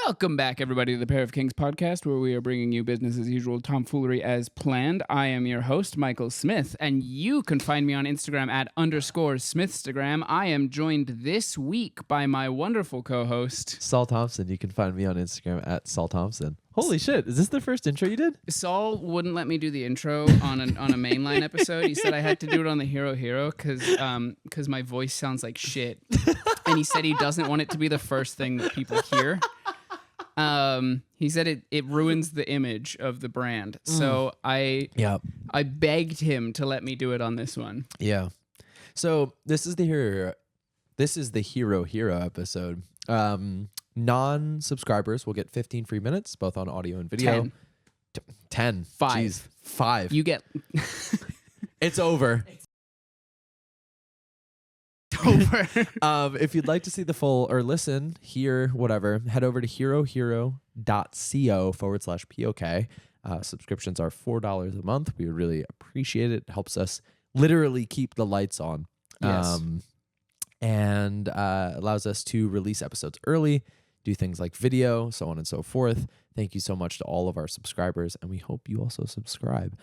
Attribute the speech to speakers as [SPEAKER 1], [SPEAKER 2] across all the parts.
[SPEAKER 1] Welcome back, everybody, to the Pair of Kings podcast, where we are bringing you business as usual tomfoolery as planned. I am your host, Michael Smith, and you can find me on Instagram at _Smithstagram. I am joined this week by my wonderful co-host,
[SPEAKER 2] Saul Thompson. You can find me on Instagram at Saul Thompson. Holy shit, is this the first intro you did?
[SPEAKER 1] Saul wouldn't let me do the intro on a mainline episode. He said I had to do it on the HeroHero because my voice sounds like shit. And he said he doesn't want it to be the first thing that people hear. He said it ruins the image of the brand. So I begged him to let me do it on this one.
[SPEAKER 2] Yeah. So this is the HeroHero episode. Non-subscribers will get 15 free minutes, both on audio and video. 10.
[SPEAKER 1] 5.
[SPEAKER 2] Jeez, 5.
[SPEAKER 1] You get...
[SPEAKER 2] It's over.
[SPEAKER 1] over.
[SPEAKER 2] If you'd like to see the full or listen, hear, whatever, head over to herohero.co/POK. Subscriptions are $4 a month. We would really appreciate it. It helps us literally keep the lights on.
[SPEAKER 1] Yes.
[SPEAKER 2] And allows us to release episodes early, do things like video, so on and so forth. Thank you so much to all of our subscribers, and we hope you also subscribe.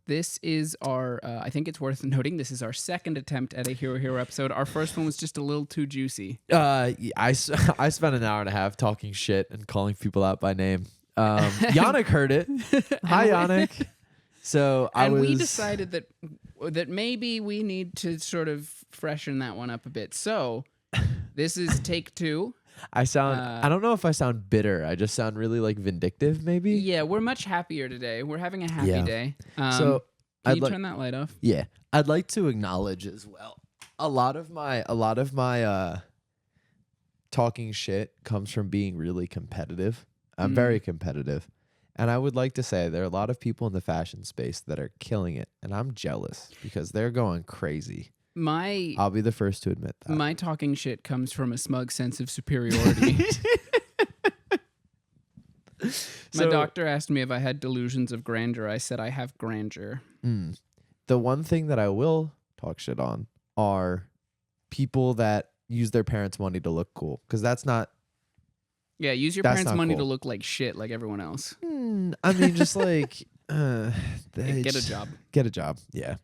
[SPEAKER 1] This is our, I think it's worth noting, this is our second attempt at a HeroHero episode. Our first one was just a little too juicy.
[SPEAKER 2] I spent an hour and a half talking shit and calling people out by name. Yannick heard it. Hi, Yannick. So
[SPEAKER 1] we decided that maybe we need to sort of freshen that one up a bit. So this is take 2.
[SPEAKER 2] I don't know if I sound bitter. I just sound really like vindictive, maybe.
[SPEAKER 1] Yeah, we're much happier today. We're having a happy day.
[SPEAKER 2] So
[SPEAKER 1] can you turn that light off?
[SPEAKER 2] Yeah, I'd like to acknowledge as well. A lot of my talking shit comes from being really competitive. I'm very competitive, and I would like to say there are a lot of people in the fashion space that are killing it, and I'm jealous because they're going crazy. I'll be the first to admit that.
[SPEAKER 1] My talking shit comes from a smug sense of superiority. My doctor asked me if I had delusions of grandeur. I said I have grandeur.
[SPEAKER 2] The one thing that I will talk shit on are people that use their parents' money to look cool, because that's not...
[SPEAKER 1] Yeah, use your parents' money to look like shit like everyone else.
[SPEAKER 2] I mean, just like...
[SPEAKER 1] get a job.
[SPEAKER 2] Get a job, yeah.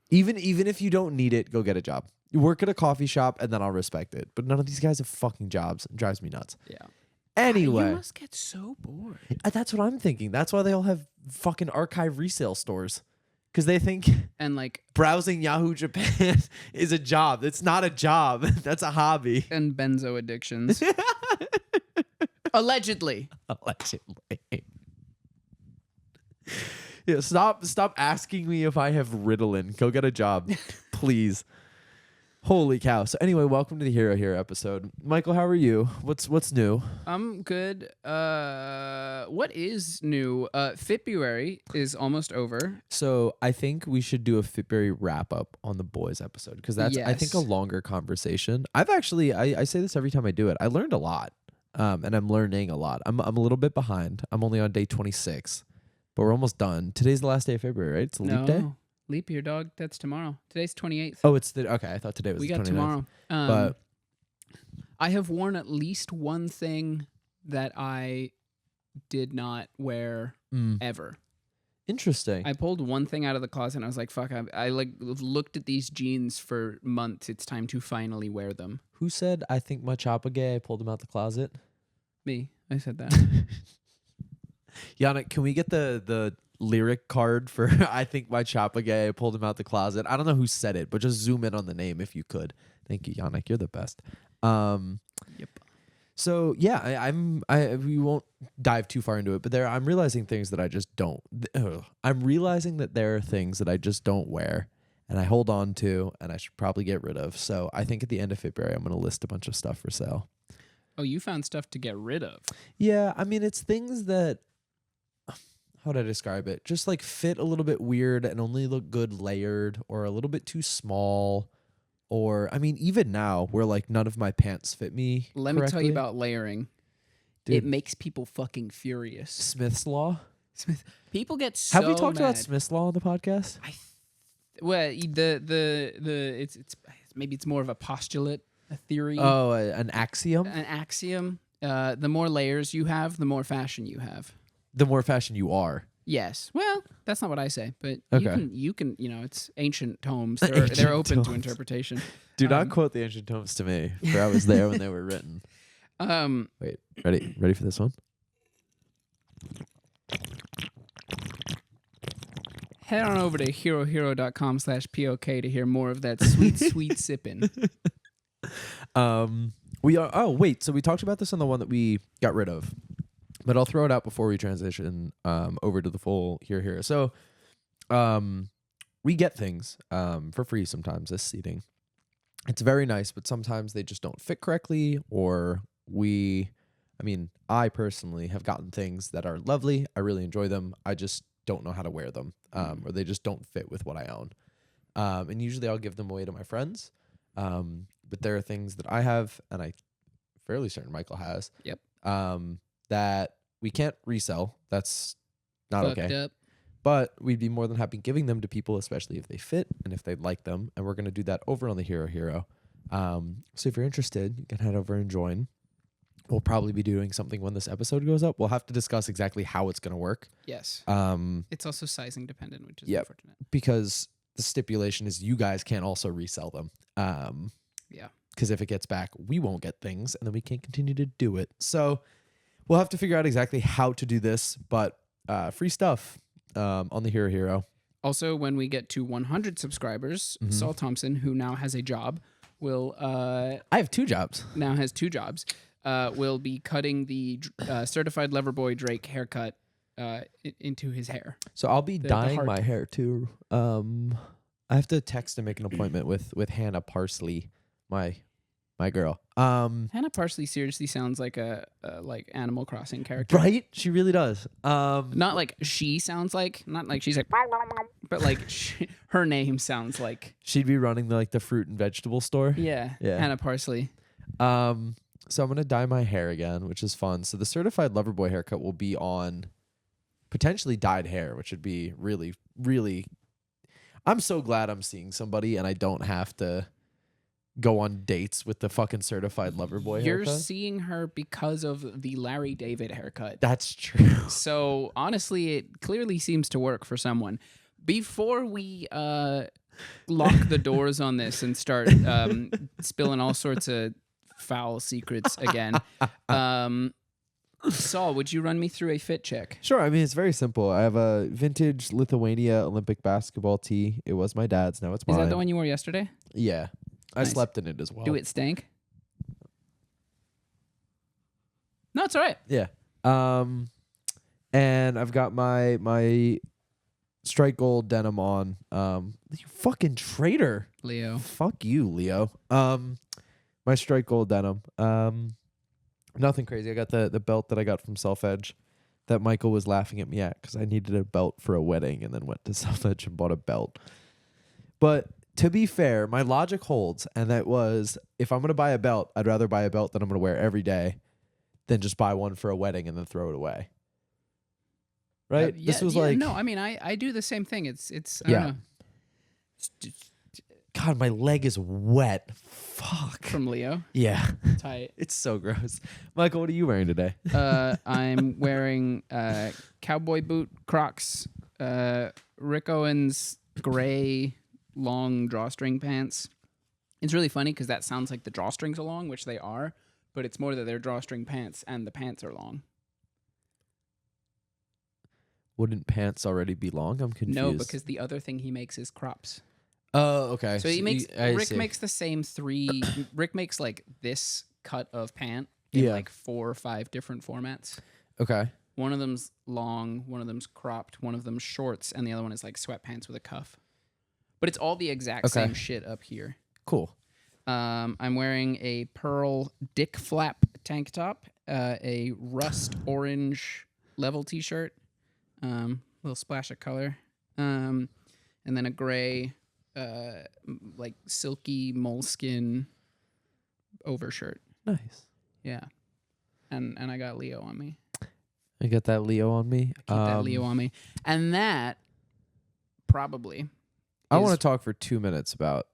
[SPEAKER 2] Even if you don't need it, go get a job. You work at a coffee shop, and then I'll respect it. But none of these guys have fucking jobs. It drives me nuts.
[SPEAKER 1] Yeah.
[SPEAKER 2] Anyway.
[SPEAKER 1] You must get so bored.
[SPEAKER 2] That's what I'm thinking. That's why they all have fucking archive resale stores. Because they think
[SPEAKER 1] and like
[SPEAKER 2] browsing Yahoo Japan is a job. It's not a job. That's a hobby.
[SPEAKER 1] And benzo addictions. Allegedly.
[SPEAKER 2] Yeah, stop asking me if I have Ritalin. Go get a job, please. Holy cow. So anyway, welcome to the HeroHero episode. Michael, how are you? What's new?
[SPEAKER 1] I'm good. What is new? February is almost over.
[SPEAKER 2] So I think we should do a February wrap up on the boys episode, because that's I think a longer conversation. I've actually I say this every time I do it. I learned a lot. And I'm learning a lot. I'm a little bit behind. I'm only on day 26. But we're almost done. Today's the last day of February, right? It's a leap day?
[SPEAKER 1] Leap year, dog. That's tomorrow. Today's 28th.
[SPEAKER 2] Oh, it's okay. I thought today was the 29th. We got
[SPEAKER 1] tomorrow.
[SPEAKER 2] But
[SPEAKER 1] I have worn at least one thing that I did not wear ever.
[SPEAKER 2] Interesting.
[SPEAKER 1] I pulled one thing out of the closet and I was like, fuck, I like looked at these jeans for months. It's time to finally wear them.
[SPEAKER 2] Who said, I think my choppa gay? I pulled them out the closet?
[SPEAKER 1] Me. I said that.
[SPEAKER 2] Yannick, can we get the lyric card for I think my choppa gay? I pulled him out the closet. I don't know who said it, but just zoom in on the name if you could. Thank you, Yannick. You're the best.
[SPEAKER 1] Yep.
[SPEAKER 2] So yeah, we won't dive too far into it, but I'm realizing things that I just don't. I'm realizing that there are things that I just don't wear, and I hold on to, and I should probably get rid of. So I think at the end of February, I'm going to list a bunch of stuff for sale.
[SPEAKER 1] Oh, you found stuff to get rid of?
[SPEAKER 2] Yeah, I mean, it's things that. How would I describe it? Just like fit a little bit weird and only look good layered, or a little bit too small. Or, I mean, even now, where like none of my pants fit me
[SPEAKER 1] Let me tell you about layering.
[SPEAKER 2] Dude,
[SPEAKER 1] it makes people fucking furious.
[SPEAKER 2] Smith's Law?
[SPEAKER 1] People get so
[SPEAKER 2] Have we talked
[SPEAKER 1] mad.
[SPEAKER 2] about Smith's Law on the podcast?
[SPEAKER 1] It's maybe it's more of a postulate, a theory.
[SPEAKER 2] Oh, an axiom?
[SPEAKER 1] An axiom. the more layers you have, the more fashion you have.
[SPEAKER 2] The more fashion you are.
[SPEAKER 1] Yes. Well, that's not what I say, but
[SPEAKER 2] Okay.
[SPEAKER 1] you can, it's ancient tomes. They're open to interpretation.
[SPEAKER 2] Do not quote the ancient tomes to me, for I was there when they were written. Wait, ready for this one?
[SPEAKER 1] Head on over to herohero.com/POK to hear more of that sweet, sweet sipping.
[SPEAKER 2] We are. Oh, wait. So we talked about this on the one that we got rid of, but I'll throw it out before we transition over to the full HeroHero. So, we get things for free sometimes. This seating, it's very nice, but sometimes they just don't fit correctly, or I personally have gotten things that are lovely. I really enjoy them. I just don't know how to wear them, or they just don't fit with what I own. And usually I'll give them away to my friends. But there are things that I have, and I'm fairly certain Michael has.
[SPEAKER 1] Yep.
[SPEAKER 2] That we can't resell. That's not
[SPEAKER 1] Fucked
[SPEAKER 2] okay.
[SPEAKER 1] up.
[SPEAKER 2] But we'd be more than happy giving them to people, especially if they fit and if they like them. And we're going to do that over on the HeroHero. So if you're interested, you can head over and join. We'll probably be doing something when this episode goes up. We'll have to discuss exactly how it's going to work.
[SPEAKER 1] Yes. It's also sizing dependent, which is unfortunate.
[SPEAKER 2] Because the stipulation is you guys can't also resell them.
[SPEAKER 1] Yeah.
[SPEAKER 2] Because if it gets back, we won't get things, and then we can't continue to do it. So we'll have to figure out exactly how to do this, but free stuff on the HeroHero.
[SPEAKER 1] Also, when we get to 100 subscribers, Saul Thompson, who now has a job, will...
[SPEAKER 2] I have 2 jobs.
[SPEAKER 1] Now has 2 jobs. Will be cutting the certified Loverboy Drake haircut into his hair.
[SPEAKER 2] So I'll be dyeing my hair too. I have to text and make an appointment with Hannah Parsley, my girl.
[SPEAKER 1] Hannah Parsley seriously sounds like a like Animal Crossing character,
[SPEAKER 2] right? She really does.
[SPEAKER 1] Not like she sounds like, not like she's like, but like her name sounds like
[SPEAKER 2] she'd be running the fruit and vegetable store.
[SPEAKER 1] Yeah. Hannah Parsley.
[SPEAKER 2] So I'm gonna dye my hair again, which is fun. So the certified Loverboy haircut will be on potentially dyed hair, which would be really, really. I'm so glad I'm seeing somebody and I don't have to go on dates with the fucking certified Loverboy haircut.
[SPEAKER 1] You're seeing her because of the Larry David haircut.
[SPEAKER 2] That's true.
[SPEAKER 1] So honestly, it clearly seems to work for someone. Before we lock the doors on this and start spilling all sorts of foul secrets again, Saul, would you run me through a fit check?
[SPEAKER 2] Sure. I mean, it's very simple. I have a vintage Lithuania Olympic basketball tee. It was my dad's. Now it's mine.
[SPEAKER 1] Is that the one you wore yesterday?
[SPEAKER 2] Yeah. I
[SPEAKER 1] Nice.
[SPEAKER 2] slept in it as well.
[SPEAKER 1] Do it stink? No, it's all right.
[SPEAKER 2] Yeah. And I've got my strike gold denim on. You fucking traitor.
[SPEAKER 1] Leo.
[SPEAKER 2] Fuck you, Leo. My strike gold denim. Nothing crazy. I got the belt that I got from Self Edge that Michael was laughing at me at because I needed a belt for a wedding and then went to Self Edge and bought a belt. But to be fair, my logic holds, and that was if I'm going to buy a belt, I'd rather buy a belt that I'm going to wear every day than just buy one for a wedding and then throw it away. Right?
[SPEAKER 1] Yeah,
[SPEAKER 2] this was
[SPEAKER 1] no, I mean, I do the same thing. It's I don't know.
[SPEAKER 2] God, my leg is wet. Fuck.
[SPEAKER 1] From Leo.
[SPEAKER 2] Yeah.
[SPEAKER 1] Tight.
[SPEAKER 2] It's so gross. Michael, what are you wearing today?
[SPEAKER 1] I'm wearing cowboy boot Crocs, Rick Owens gray long drawstring pants. It's really funny because that sounds like the drawstrings are long, which they are, but it's more that they're drawstring pants and the pants are long.
[SPEAKER 2] Wouldn't pants already be long? I'm confused.
[SPEAKER 1] No, because the other thing he makes is crops.
[SPEAKER 2] Oh, okay.
[SPEAKER 1] So he makes Rick makes the same 3. Rick makes like this cut of pant in like 4 or 5 different formats.
[SPEAKER 2] Okay.
[SPEAKER 1] One of them's long, one of them's cropped, one of them's shorts, and the other one is like sweatpants with a cuff. But it's all the exact same shit up here.
[SPEAKER 2] Cool.
[SPEAKER 1] I'm wearing a pearl dick flap tank top, a rust orange level t-shirt, little splash of color, and then a gray like silky moleskin overshirt.
[SPEAKER 2] Nice.
[SPEAKER 1] Yeah. And I got Leo on me.
[SPEAKER 2] I got that Leo on me.
[SPEAKER 1] Keep that Leo on me. And that probably
[SPEAKER 2] I want to talk for 2 minutes about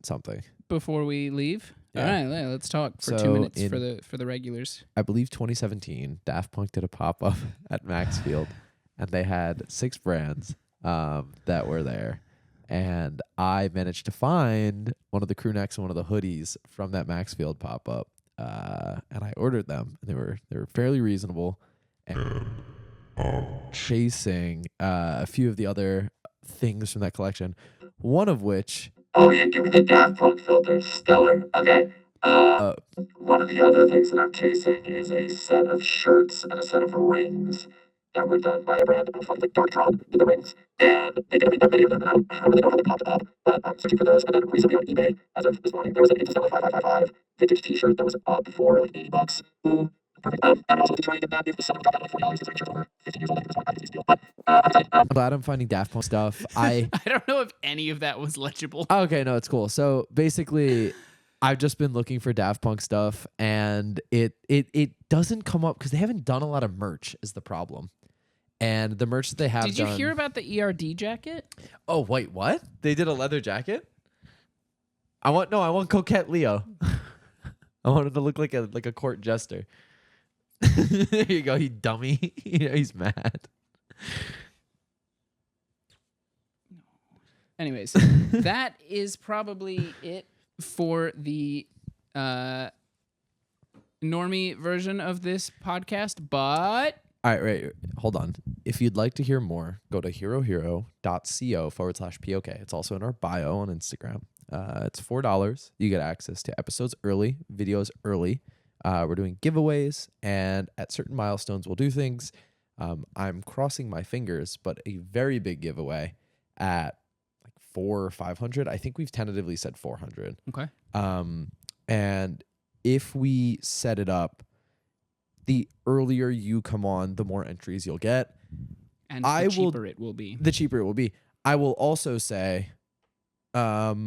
[SPEAKER 2] something.
[SPEAKER 1] before we leave. All right, let's talk for
[SPEAKER 2] So
[SPEAKER 1] 2 minutes
[SPEAKER 2] in-
[SPEAKER 1] for the regulars.
[SPEAKER 2] I believe 2017, Daft Punk did a pop up at Maxfield, and they had 6 brands that were there. And I managed to find one of the crew necks and one of the hoodies from that Maxfield pop up, and I ordered them. They were fairly reasonable, and chasing a few of the other things from that collection. One of which,
[SPEAKER 3] Oh yeah, give me the Daft Punk filter. Stellar. Okay. One of the other things that I'm chasing is a set of shirts and a set of rings that were done by a brand of like Darktron did the rings. And they did many of them, and I don't really know how they popped up, but I'm searching for those. And then recently on eBay, as of this morning, there was an Interstellar 5555 vintage t-shirt that was up for like $80. Ooh, perfect. And also trying to get that if the seller dropped down to like $40 because the shirt's over 15 years old. I think this one I think it's a steal. But I'm excited.
[SPEAKER 2] I'm glad I'm finding Daft Punk stuff.
[SPEAKER 1] I don't know if any of that was legible.
[SPEAKER 2] Okay, no, it's cool. So basically, I've just been looking for Daft Punk stuff, and it doesn't come up because they haven't done a lot of merch is the problem. And the merch that they have
[SPEAKER 1] Did you
[SPEAKER 2] done-
[SPEAKER 1] hear about the ERD jacket?
[SPEAKER 2] Oh, wait, what? They did a leather jacket? I want Coquette Leo. I wanted to look like a court jester. There you go, you dummy. He's mad.
[SPEAKER 1] Anyways, that is probably it for the normie version of this podcast, but
[SPEAKER 2] All right, wait, hold on. If you'd like to hear more, go to herohero.co/POK. It's also in our bio on Instagram. It's $4. You get access to episodes early, videos early. We're doing giveaways, and at certain milestones, we'll do things. I'm crossing my fingers, but a very big giveaway at like 400 or 500. I think we've tentatively said 400.
[SPEAKER 1] okay.
[SPEAKER 2] And if we set it up, the earlier you come on, the more entries you'll get.
[SPEAKER 1] And
[SPEAKER 2] I
[SPEAKER 1] the
[SPEAKER 2] will-
[SPEAKER 1] cheaper it will be.
[SPEAKER 2] The cheaper it will be. I will also say, yeah,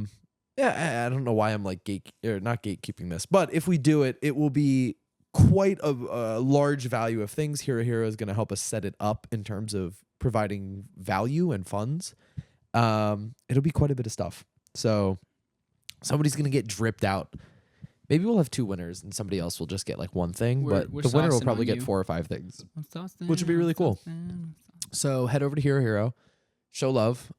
[SPEAKER 2] I don't know why I'm like not gatekeeping this, but if we do it, it will be quite a large value of things. HeroHero is going to help us set it up in terms of providing value and funds. It'll be quite a bit of stuff. So somebody's going to get dripped out. Maybe we'll have 2 winners and somebody else will just get like one thing,
[SPEAKER 1] We're
[SPEAKER 2] but the winner will
[SPEAKER 1] saucing
[SPEAKER 2] probably
[SPEAKER 1] on
[SPEAKER 2] get
[SPEAKER 1] you.
[SPEAKER 2] 4 or 5 things, which would be really cool. So head over to HeroHero, show love.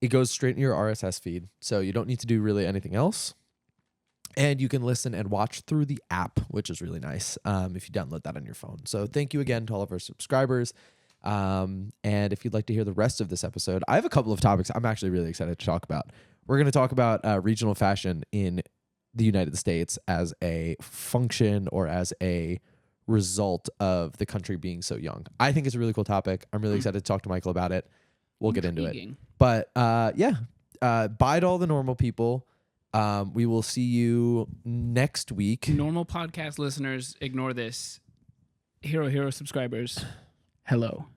[SPEAKER 2] It goes straight in your RSS feed, so you don't need to do really anything else. And you can listen and watch through the app, which is really nice if you download that on your phone. So thank you again to all of our subscribers. And if you'd like to hear the rest of this episode, I have a couple of topics I'm actually really excited to talk about. We're going to talk about regional fashion in the United States as a function or as a result of the country being so young. I think it's a really cool topic. I'm really excited to talk to Michael about it. We'll get into it.
[SPEAKER 1] Intriguing.
[SPEAKER 2] But yeah, bye to all the normal people. We will see you next week.
[SPEAKER 1] Normal podcast listeners, ignore this. HeroHero subscribers, hello.